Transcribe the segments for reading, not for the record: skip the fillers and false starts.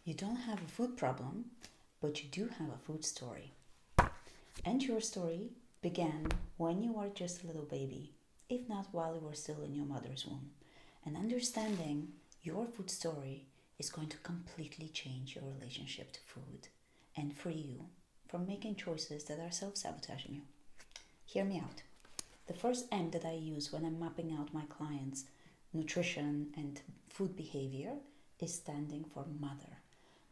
You don't have a food problem, but you do have a food story. And your story began when you were just a little baby, if not while you were still in your mother's womb. And understanding your food story is going to completely change your relationship to food and free you from making choices that are self-sabotaging you. Hear me out. The first M that I use when I'm mapping out my clients' nutrition and food behavior is standing for mother.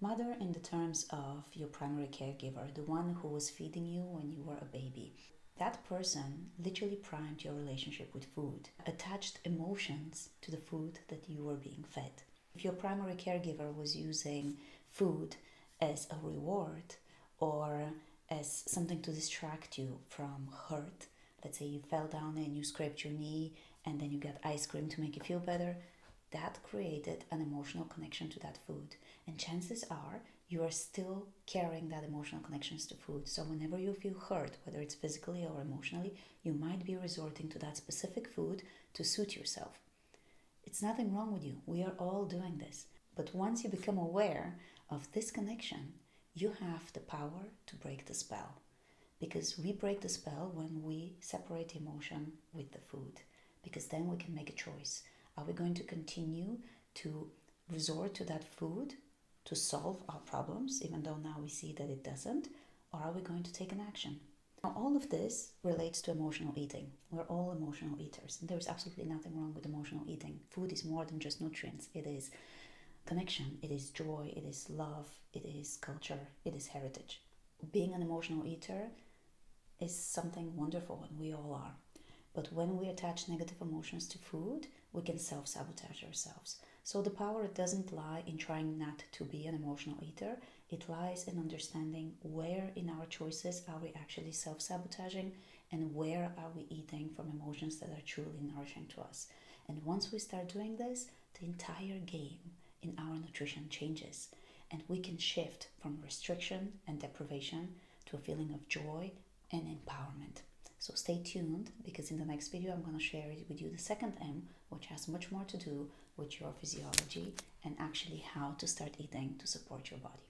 Mother in the terms of your primary caregiver, the one who was feeding you when you were a baby. That person literally primed your relationship with food, attached emotions to the food that you were being fed. If your primary caregiver was using food as a reward or as something to distract you from hurt, let's say you fell down and you scraped your knee and then you got ice cream to make you feel better, that created an emotional connection to that food. And chances are you are still carrying that emotional connections to food. So whenever you feel hurt, whether it's physically or emotionally, you might be resorting to that specific food to soothe yourself. It's nothing wrong with you. We are all doing this. But once you become aware of this connection, you have the power to break the spell. Because we break the spell when we separate emotion with the food. Because then we can make a choice. Are we going to continue to resort to that food to solve our problems, even though now we see that it doesn't? Or are we going to take an action? Now, all of this relates to emotional eating. We're all emotional eaters. And there is absolutely nothing wrong with emotional eating. Food is more than just nutrients. It is connection, it is joy, it is love, it is culture, it is heritage. Being an emotional eater is something wonderful, and we all are. But when we attach negative emotions to food, we can self-sabotage ourselves. So the power doesn't lie in trying not to be an emotional eater. It lies in understanding where in our choices are we actually self-sabotaging and where are we eating from emotions that are truly nourishing to us. And once we start doing this, the entire game in our nutrition changes. And we can shift from restriction and deprivation to a feeling of joy and empowerment. So stay tuned, because in the next video I'm going to share with you the second M, which has much more to do with your physiology and actually how to start eating to support your body.